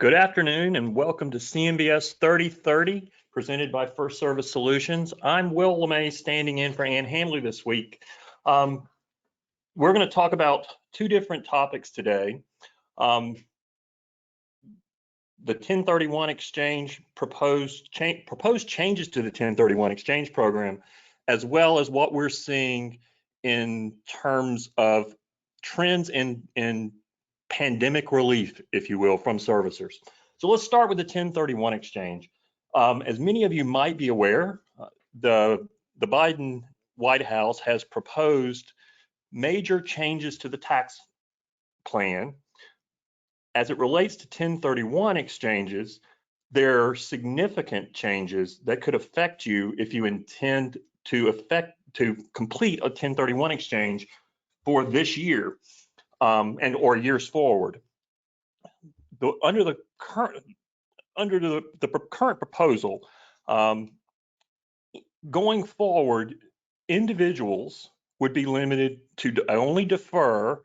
Good afternoon and welcome to CMBS 3030 presented by First Service Solutions. I'm Will LeMay standing in for Ann Hamley this week. We're going to talk about two different topics today. The 1031 exchange proposed changes to the 1031 exchange program, as well as what we're seeing in terms of trends in pandemic relief, if you will, from servicers. So let's start with the 1031 exchange. As many of you might be aware, the Biden White House has proposed major changes to the tax plan. As it relates to 1031 exchanges, there are significant changes that could affect you if you intend to complete a 1031 exchange for this year. Or years forward. Under the current proposal, going forward, individuals would be limited to only defer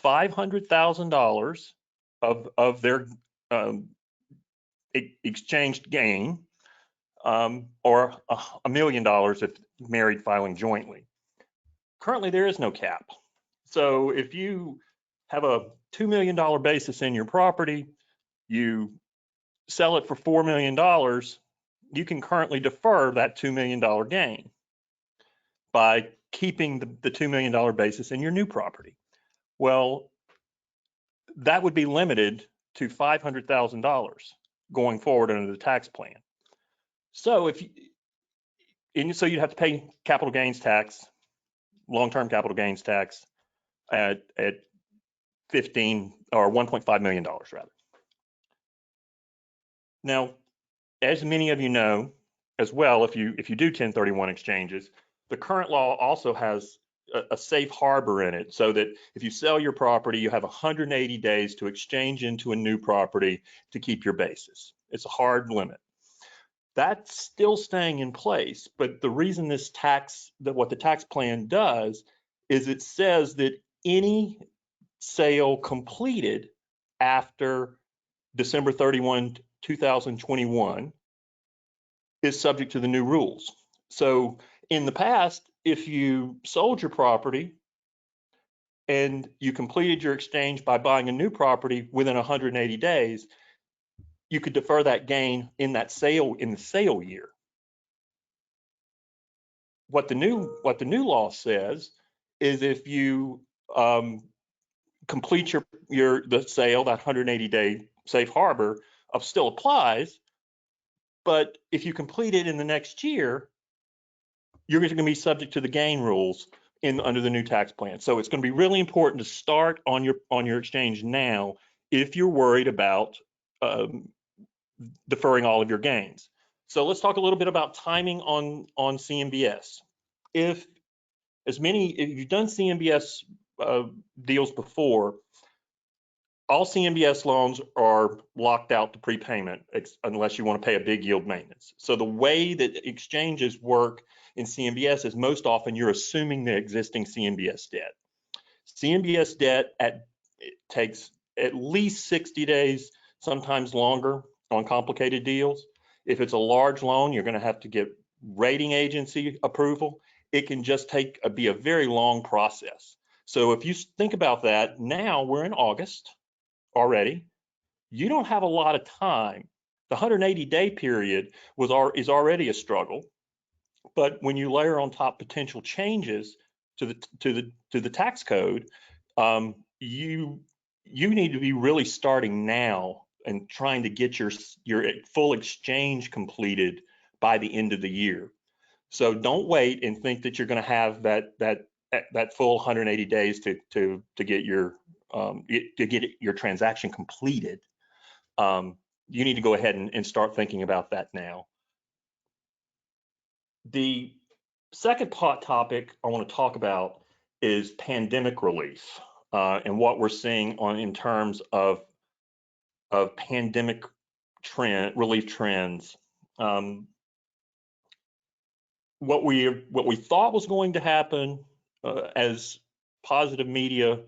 $500,000 of their exchanged gain, or $1 million if married filing jointly. Currently, there is no cap. So if you have a $2 million basis in your property, you sell it for $4 million, you can currently defer that $2 million gain by keeping the $2 million basis in your new property. Well, that would be limited to $500,000 going forward under the tax plan. So so you'd have to pay capital gains tax, long-term capital gains tax at 15 or $1.5 million rather. Now, as many of you know as well, if you do 1031 exchanges, the current law also has a safe harbor in it, so that if you sell your property, you have 180 days to exchange into a new property to keep your basis. It's a hard limit. That's still staying in place, but the reason what the tax plan does is it says that any sale completed after December 31, 2021 is subject to the new rules. So in the past, if you sold your property and you completed your exchange by buying a new property within 180 days, you could defer that gain in the sale year. What the new law says is if you complete the sale, that 180-day safe harbor still applies, but if you complete it in the next year, you're going to be subject to the gain rules under the new tax plan. So it's going to be really important to start on your exchange now if you're worried about deferring all of your gains. So let's talk a little bit about timing on CMBS. If you've done CMBS deals before, all CMBS loans are locked out to prepayment unless you want to pay a big yield maintenance. So the way that exchanges work in CMBS is most often you're assuming the existing CMBS debt. CMBS debt takes at least 60 days, sometimes longer on complicated deals. If it's a large loan, you're going to have to get rating agency approval. It can just be a very long process. So if you think about that, now we're in August already. You don't have a lot of time. The 180-day period is already a struggle, but when you layer on top potential changes to the tax code, you need to be really starting now and trying to get your full exchange completed by the end of the year. So don't wait and think that you're going to have that full 180 days to get your transaction completed. You need to go ahead and start thinking about that now. The second topic I want to talk about is pandemic relief and what we're seeing in terms of pandemic relief trends. What we thought was going to happen as positive media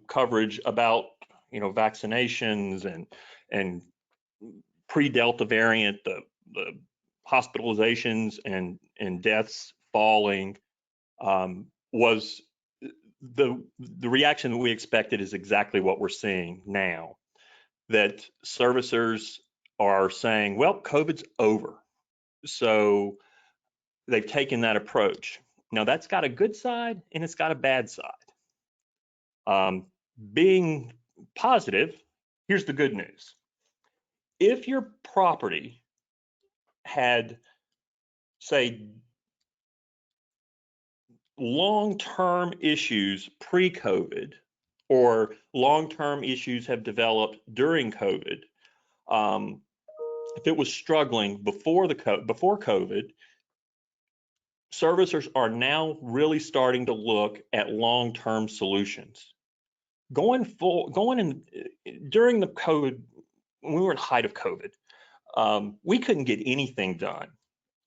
coverage about vaccinations and pre-Delta variant, the hospitalizations and deaths falling, was the reaction that we expected is exactly what we're seeing now. That servicers are saying, well, COVID's over. So they've taken that approach. Now that's got a good side and it's got a bad side. Being positive, here's the good news. If your property had, say, long-term issues pre-COVID, or long-term issues have developed during COVID, if it was struggling before COVID, servicers are now really starting to look at long-term solutions. During the COVID, when we were in the height of COVID, we couldn't get anything done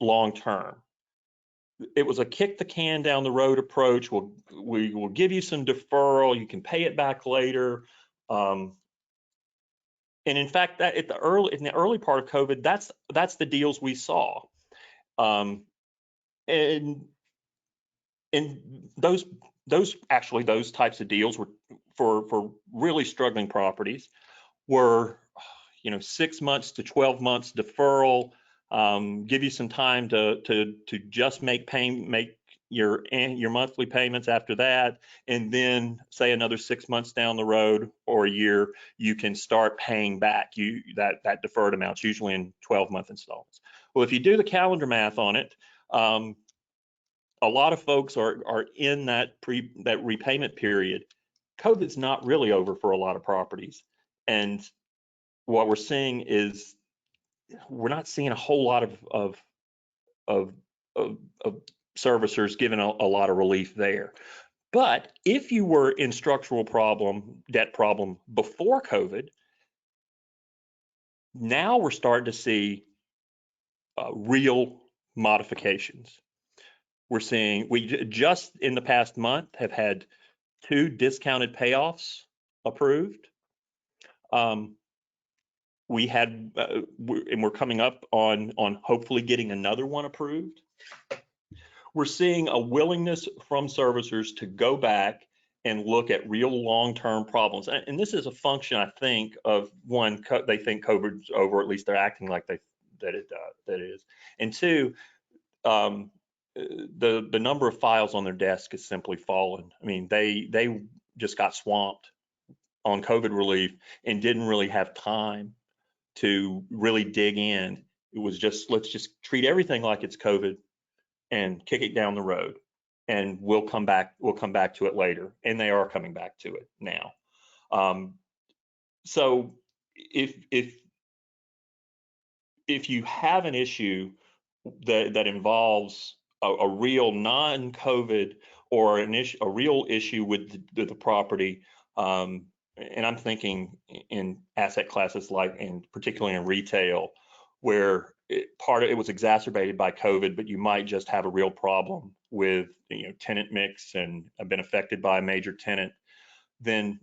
long-term. It was a kick the can down the road approach. We will give you some deferral. You can pay it back later. And in fact, that in the early part of COVID, that's the deals we saw. And those types of deals were for really struggling properties were 6 months to 12 months deferral. Give you some time to just make your monthly payments after that, and then say another 6 months down the road or a year, you can start paying back that deferred amounts, usually in 12-month installments. Well, if you do the calendar math on it, a lot of folks are in that repayment period. COVID's not really over for a lot of properties, and what we're seeing is we're not seeing a whole lot of servicers giving a lot of relief there. But if you were in debt problem before COVID, now we're starting to see real modifications. We just in the past month have had 2 discounted payoffs approved. We're coming up on hopefully getting another one approved. We're seeing a willingness from servicers to go back and look at real long-term problems. And this is a function, I think, of one, they think COVID's over, at least they're acting like that it is. And 2, the number of files on their desk has simply fallen. I mean, they just got swamped on COVID relief and didn't really have time to really dig in. It was just, let's just treat everything like it's COVID and kick it down the road, and we'll come back to it later. And they are coming back to it now. So if you have an issue that involves a real non-COVID or a real issue with the property, and I'm thinking in asset classes and particularly in retail, where it was exacerbated by COVID, but you might just have a real problem with tenant mix and have been affected by a major tenant, then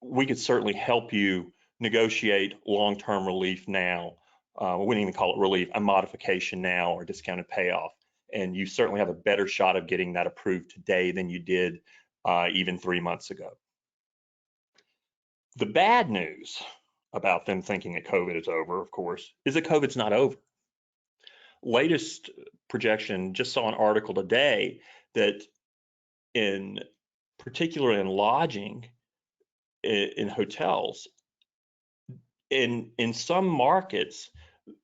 we could certainly help you negotiate long-term relief now. We wouldn't even call it relief, a modification now or discounted payoff. And you certainly have a better shot of getting that approved today than you did even 3 months ago. The bad news about them thinking that COVID is over, of course, is that COVID's not over. Latest projection, just saw an article today that in particular in lodging, in hotels, in some markets,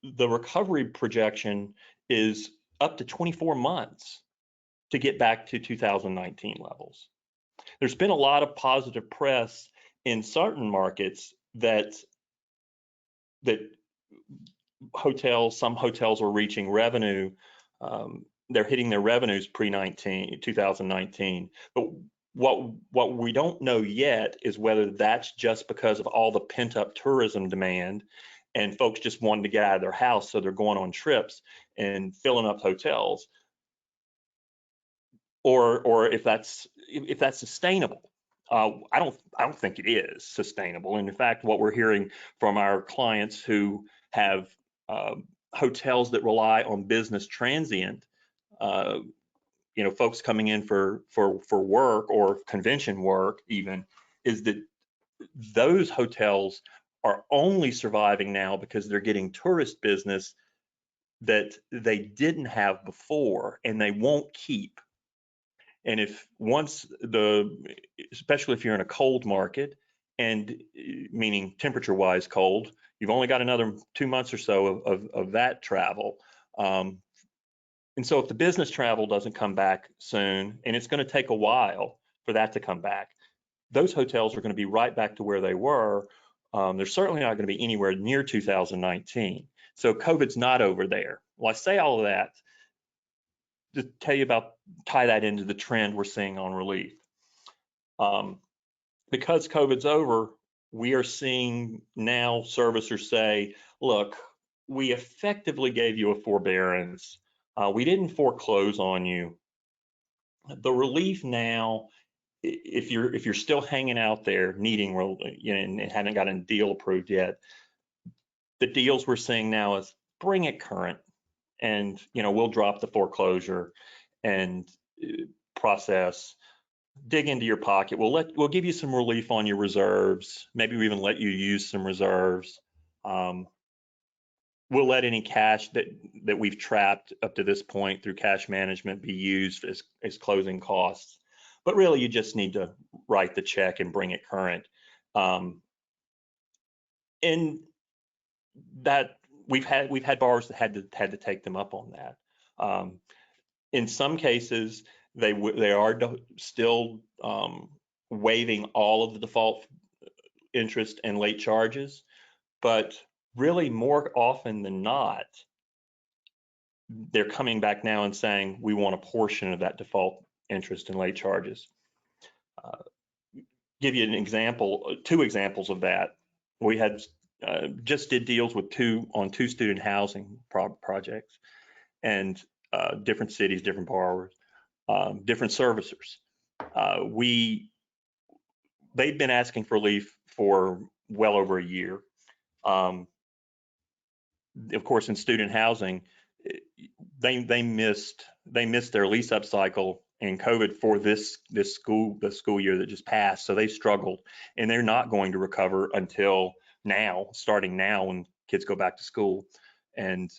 the recovery projection is up to 24 months to get back to 2019 levels. There's been a lot of positive press in certain markets that some hotels are reaching revenue. They're hitting their revenues pre-2019. But what we don't know yet is whether that's just because of all the pent-up tourism demand and folks just wanting to get out of their house, so they're going on trips and filling up hotels, or if that's sustainable. I don't think it is sustainable. And in fact, what we're hearing from our clients who have uh, hotels that rely on business transient, uh, folks coming in for work or convention work even, is that those hotels are only surviving now because they're getting tourist business that they didn't have before and they won't keep. And if once especially if you're in a cold market, and meaning temperature wise cold, you've only got another 2 months or so of that travel. And so if the business travel doesn't come back soon, and it's going to take a while for that to come back, those hotels are going to be right back to where they were. They're certainly not going to be anywhere near 2019. So COVID's not over there. Well, I say all of that to tie that into the trend we're seeing on relief. Because COVID's over, we are seeing now servicers say, look, we effectively gave you a forbearance. We didn't foreclose on you. The relief now, if you're still hanging out there needing, and haven't gotten a deal approved yet, the deals we're seeing now is bring it current, and we'll drop the foreclosure and process. Dig into your pocket. We'll give you some relief on your reserves. Maybe we even let you use some reserves. We'll let any cash that we've trapped up to this point through cash management be used as closing costs. But really, you just need to write the check and bring it current. And that we've had borrowers that had to take them up on that. In some cases, they are still waiving all of the default interest and late charges, but really more often than not, they're coming back now and saying we want a portion of that default interest and late charges. Give you an example, two examples of that. We had just did deals with two student housing projects, and different cities, different borrowers, different servicers. They'd been asking for relief for well over a year. Of course, in student housing, they missed their lease up cycle in COVID for the school year that just passed. So they struggled, and they're not going to recover until now, starting now when kids go back to school, and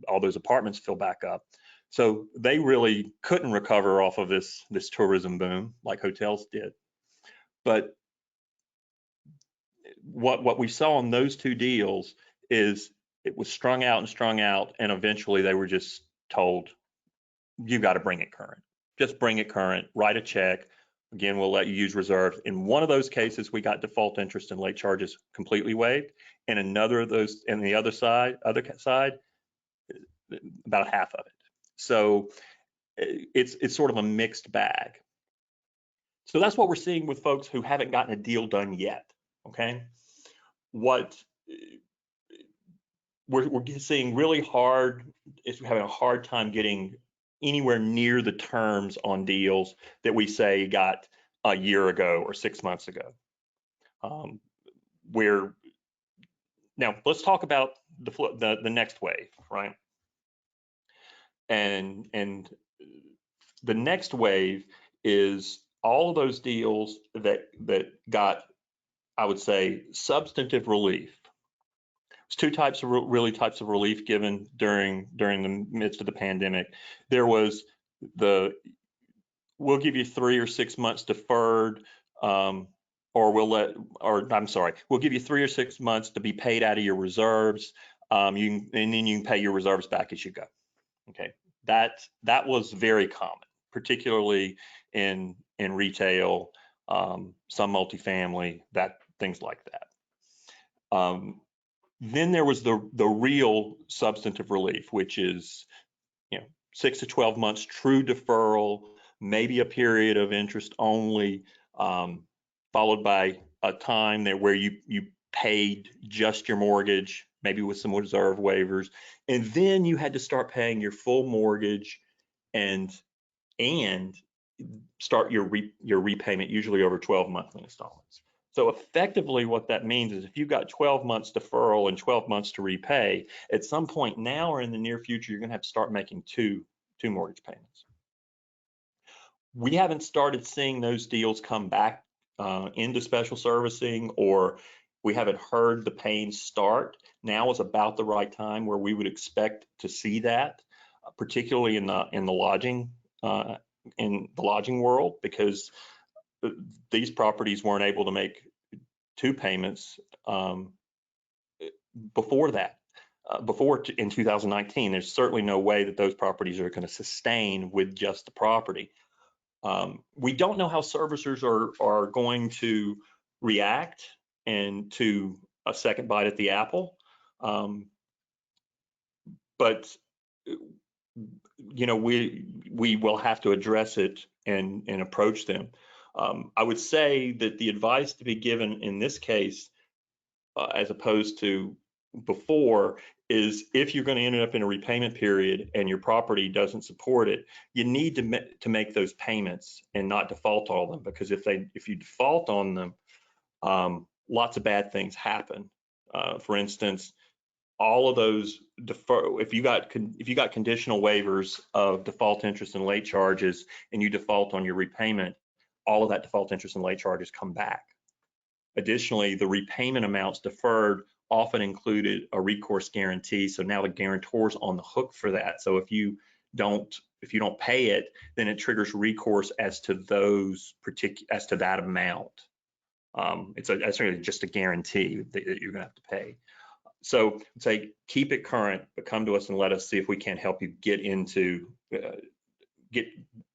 all those apartments fill back up. So they really couldn't recover off of this tourism boom like hotels did. But what we saw in those two deals is it was strung out, and eventually they were just told, you've got to bring it current. Just bring it current, write a check. Again, we'll let you use reserves. In one of those cases, we got default interest and late charges completely waived. And another of those, and the other side, about half of it. So it's sort of a mixed bag. So that's what we're seeing with folks who haven't gotten a deal done yet. Okay, what we're seeing really hard is we're having a hard time getting anywhere near the terms on deals that we say got a year ago or 6 months ago. Now let's talk about the next wave, right? And the next wave is all of those deals that got, I would say, substantive relief. There's two types of relief given during the midst of the pandemic. There was we'll give you 3 or 6 months deferred, we'll give you 3 or 6 months to be paid out of your reserves. And then you can pay your reserves back as you go. Okay, that was very common, particularly in retail, some multifamily, things like that. Then there was the real substantive relief, which is 6 to 12 months true deferral, maybe a period of interest only, followed by a time there where you paid just your mortgage, maybe with some reserve waivers, and then you had to start paying your full mortgage and start your repayment, usually over 12 monthly installments. So effectively what that means is if you've got 12 months deferral and 12 months to repay, at some point now or in the near future, you're going to have to start making two mortgage payments. We haven't started seeing those deals come back into special servicing, or we haven't heard the pains start. Now is about the right time where we would expect to see that, particularly in the lodging world, because these properties weren't able to make two payments before that. In 2019, there's certainly no way that those properties are going to sustain with just the property. We don't know how servicers are going to react and to a second bite at the apple, but we will have to address it and approach them. I would say that the advice to be given in this case, as opposed to before, is if you're going to end up in a repayment period and your property doesn't support it, you need to make those payments and not default on them, because if you default on them, lots of bad things happen. For instance, all of those if you got conditional waivers of default interest and late charges and you default on your repayment, all of that default interest and late charges come back. Additionally, the repayment amounts deferred often included a recourse guarantee, so now the guarantor's on the hook for that. So if you don't pay it, then it triggers recourse as to that amount. It's really just a guarantee that you're going to have to pay. So say keep it current, but come to us and let us see if we can't help you get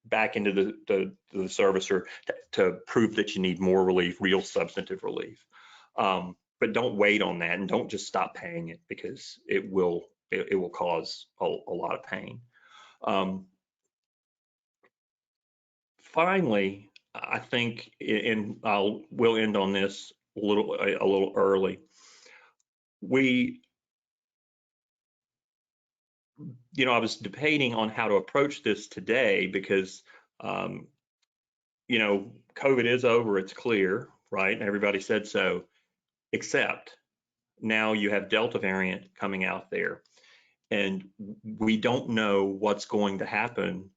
back into the servicer to prove that you need more relief, real substantive relief. But don't wait on that, and don't just stop paying it, because it will cause a lot of pain. Finally, I think, and we'll end on this a little early. I was debating on how to approach this today, because COVID is over, it's clear, right? Everybody said so, except now you have Delta variant coming out there, and we don't know what's going to happen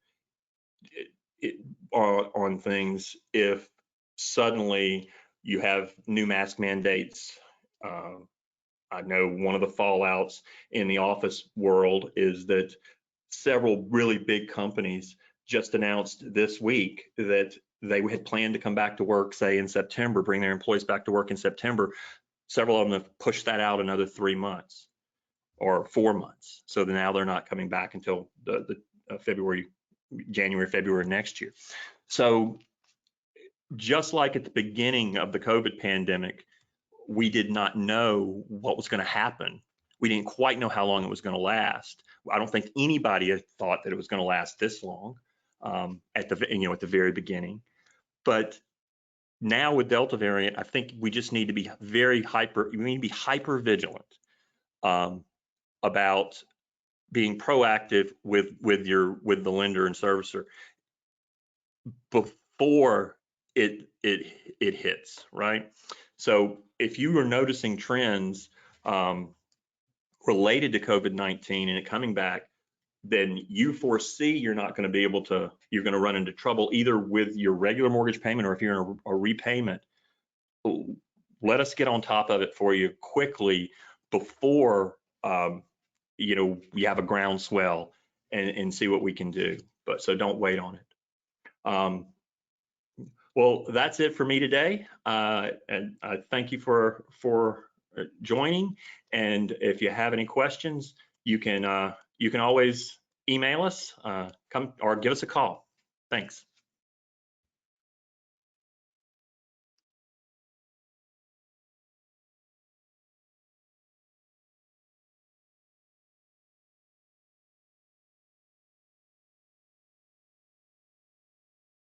on things if suddenly you have new mask mandates. I know one of the fallouts in the office world is that several really big companies just announced this week that they had planned to come back to work, say in September, bring their employees back to work in September. Several of them have pushed that out another 3 months or 4 months. So now they're not coming back until the January, February next year. So just like at the beginning of the COVID pandemic, we did not know what was going to happen. We didn't quite know how long it was going to last. I don't think anybody had thought that it was going to last this long at the very beginning. But now with Delta variant, I think we just need to be hyper vigilant about being proactive with the lender and servicer before it hits, right? So if you are noticing trends related to COVID-19 and it coming back, then you foresee you're going to run into trouble either with your regular mortgage payment, or if you're in a repayment, let us get on top of it for you quickly before you have a groundswell, and see what we can do. So don't wait on it. Well, that's it for me today, and I thank you for joining. And if you have any questions, you can always email us, come or give us a call. Thanks.